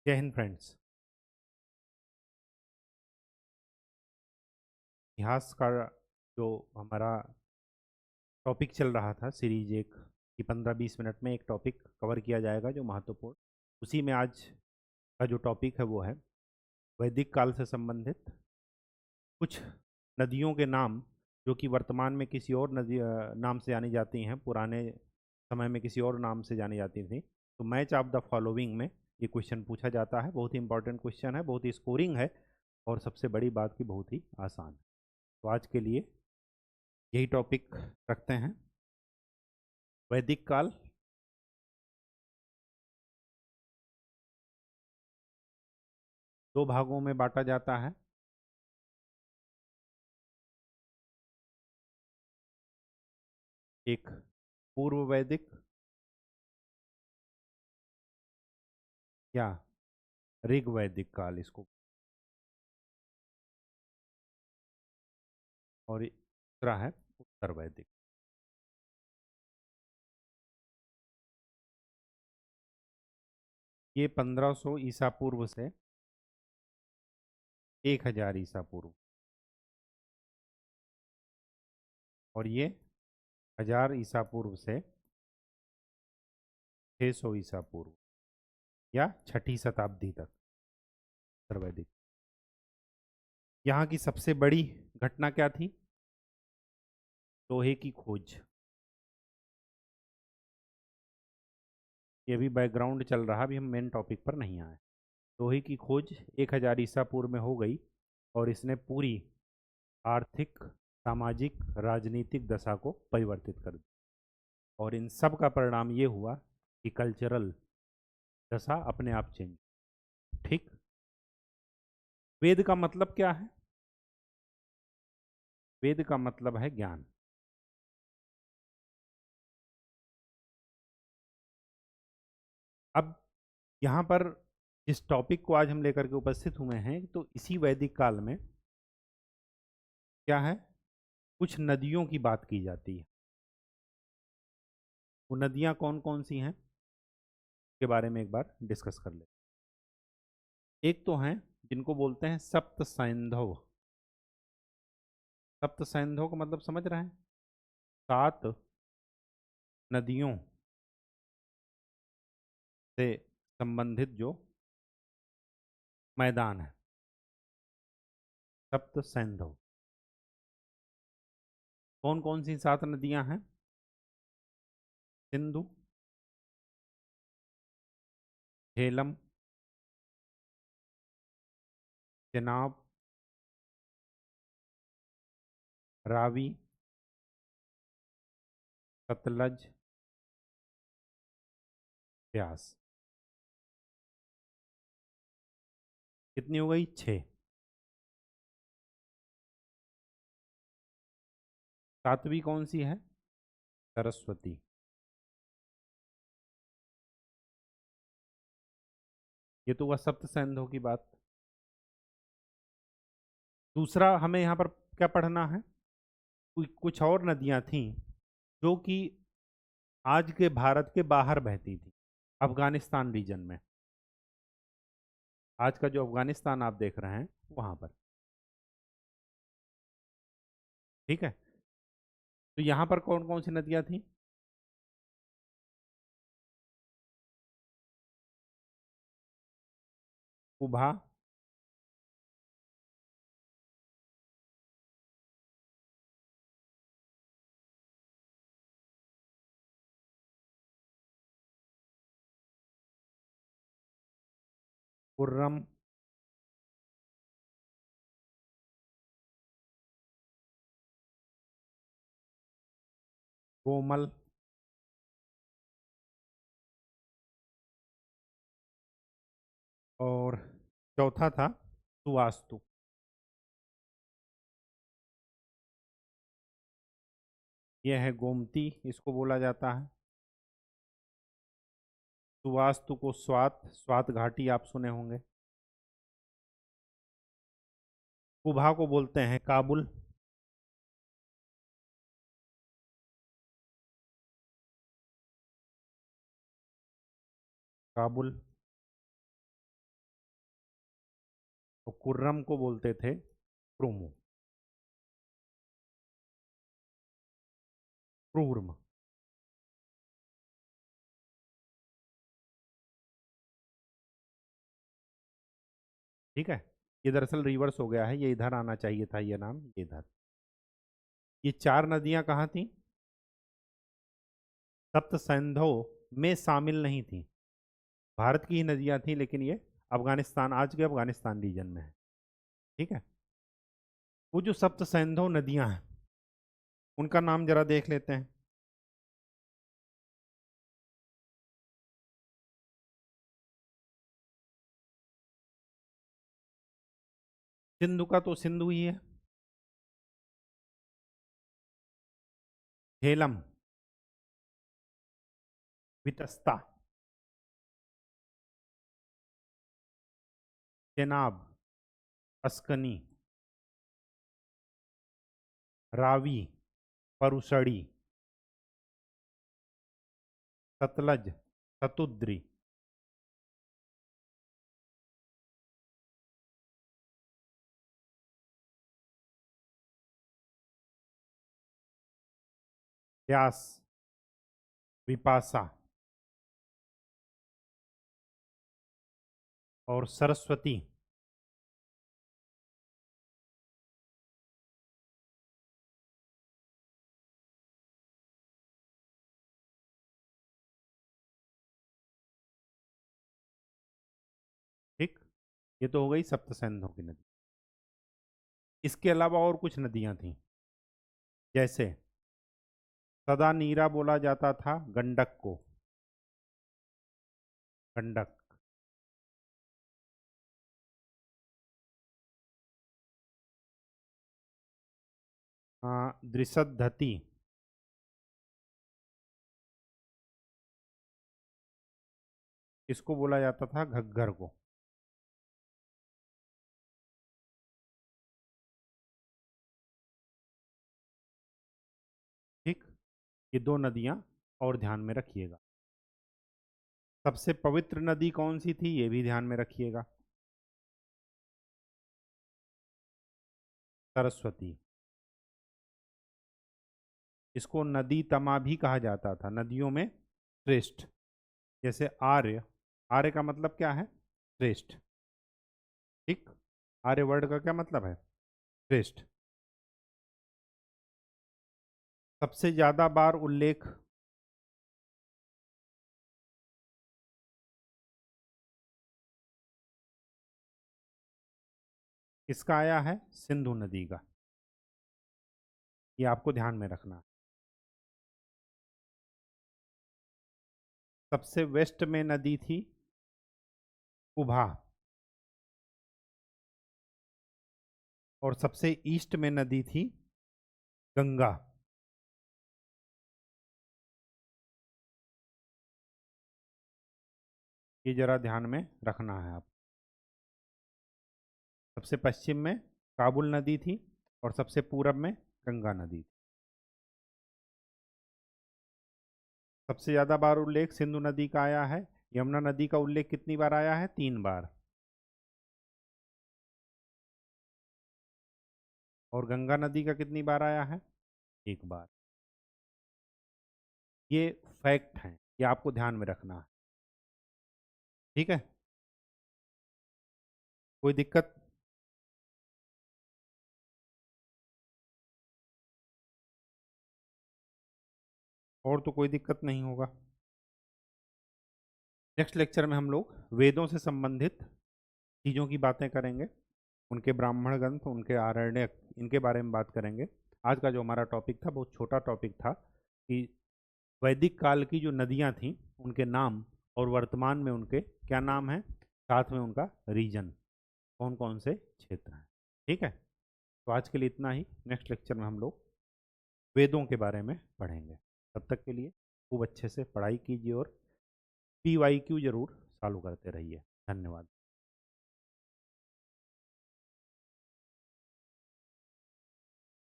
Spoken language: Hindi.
जय हिंद फ्रेंड्स। इतिहास का जो हमारा टॉपिक चल रहा था सीरीज एक कि 15-20 मिनट में एक टॉपिक कवर किया जाएगा जो महत्वपूर्ण, उसी में आज का जो टॉपिक है वो है वैदिक काल से संबंधित कुछ नदियों के नाम जो कि वर्तमान में किसी और नदी नाम से जानी जाती हैं, पुराने समय में किसी और नाम से जानी जाती थी। तो मैच ऑफ द फॉलोइंग में ये क्वेश्चन पूछा जाता है। बहुत ही इंपॉर्टेंट क्वेश्चन है, बहुत ही स्कोरिंग है और सबसे बड़ी बात की बहुत ही आसान है। तो आज के लिए यही टॉपिक रखते हैं। वैदिक काल दो भागों में बांटा जाता है। एक पूर्व वैदिक या ऋग वैदिक काल इसको, और दूसरा है उत्तर वैदिक। ये 1500 ईसा पूर्व से 1000 ईसा पूर्व, और ये 1000 ईसा पूर्व से 600 ईसा पूर्व या छठी शताब्दी तक उत्तर वैदिक। यहाँ की सबसे बड़ी घटना क्या थी? लोहे की खोज। ये भी बैकग्राउंड चल रहा, अभी हम मेन टॉपिक पर नहीं आए। लोहे की खोज 1000 ईसा पूर्व में हो गई और इसने पूरी आर्थिक, सामाजिक, राजनीतिक दशा को परिवर्तित कर दिया। और इन सब का परिणाम ये हुआ कि कल्चरल दशा अपने आप चेंज। ठीक। वेद का मतलब क्या है? वेद का मतलब है ज्ञान। अब यहाँ पर जिस टॉपिक को आज हम लेकर के उपस्थित हुए हैं, तो इसी वैदिक काल में क्या है, कुछ नदियों की बात की जाती है। वो नदियाँ कौन कौन सी हैं के बारे में एक बार डिस्कस कर ले। एक तो हैं जिनको बोलते हैं सप्त सैंधव। सप्त सैंधव का मतलब समझ रहे हैं? 7 नदियों से संबंधित जो मैदान है, सप्त सैंधव। कौन कौन सी 7 नदियां हैं? सिंधु, झेलम, चेनाब, रावी, सतलज, ब्यास। कितनी हो गई? 6। सातवीं कौन सी है? सरस्वती। ये तो हुआ सप्त सैंधव की बात। दूसरा हमें यहाँ पर क्या पढ़ना है? कुछ और नदियां थीं जो कि आज के भारत के बाहर बहती थी, अफगानिस्तान रीजन में। आज का जो अफगानिस्तान आप देख रहे हैं वहां पर। ठीक है। तो यहाँ पर कौन कौन सी नदियां थी? कुभा, कुर्रम, कोमल, और चौथा था सुवास्तु। यह है गोमती, इसको बोला जाता है। सुवास्तु को स्वात, स्वात घाटी आप सुने होंगे। कुभा को बोलते हैं काबुल। काबुल। और कुर्रम को बोलते थे क्रुमु, क्रूर्म। ठीक है, ये दरअसल रिवर्स हो गया है, ये इधर आना चाहिए था, ये नाम ये इधर। ये चार नदियां कहाँ थी? सप्त सिंधु में शामिल नहीं थी, भारत की ही नदियां थी, लेकिन ये अफगानिस्तान, आज के अफगानिस्तान रीजन में है। ठीक है, वो जो सप्त सिंधु नदियां हैं उनका नाम जरा देख लेते हैं। सिंधु का तो सिंधु ही है। झेलम, वितस्ता, चेनाब, अस्कनी, रावी, परुसड़ी, सतलज, सतुद्री। व्यास, विपासा और सरस्वती। ठीक, ये तो हो गई सप्त सिंधु की नदी। इसके अलावा और कुछ नदियां थीं, जैसे सदा नीरा बोला जाता था गंडक को, गंडक। द्रिशद्धति, इसको बोला जाता था घग्गर को। ठीक, ये दो नदियां और ध्यान में रखिएगा। सबसे पवित्र नदी कौन सी थी, ये भी ध्यान में रखिएगा। सरस्वती। इसको नदी तमा भी कहा जाता था, नदियों में श्रेष्ठ। जैसे आर्य, आर्य का मतलब क्या है? श्रेष्ठ। ठीक, आर्य वर्ड का क्या मतलब है? श्रेष्ठ। सबसे ज्यादा बार उल्लेख किसका आया है? सिंधु नदी का। ये आपको ध्यान में रखना है। सबसे वेस्ट में नदी थी उभा, और सबसे ईस्ट में नदी थी गंगा। ये जरा ध्यान में रखना है आप। सबसे पश्चिम में काबुल नदी थी और सबसे पूरब में गंगा नदी थी। सबसे ज्यादा बार उल्लेख सिंधु नदी का आया है। यमुना नदी का उल्लेख कितनी बार आया है? 3 बार। और गंगा नदी का कितनी बार आया है? 1 बार। ये फैक्ट हैं, ये आपको ध्यान में रखना है। ठीक है, कोई दिक्कत? और तो कोई दिक्कत नहीं होगा। नेक्स्ट लेक्चर में हम लोग वेदों से संबंधित चीज़ों की बातें करेंगे, उनके ब्राह्मण ग्रंथ, उनके आरण्यक, इनके बारे में बात करेंगे। आज का जो हमारा टॉपिक था बहुत छोटा टॉपिक था कि वैदिक काल की जो नदियाँ थीं उनके नाम और वर्तमान में उनके क्या नाम हैं, साथ में उनका रीजन, कौन कौन से क्षेत्र हैं। ठीक है, तो आज के लिए इतना ही। नेक्स्ट लेक्चर में हम लोग वेदों के बारे में पढ़ेंगे। तब तक के लिए खूब अच्छे से पढ़ाई कीजिए और PYQ जरूर चालू करते रहिए। धन्यवाद।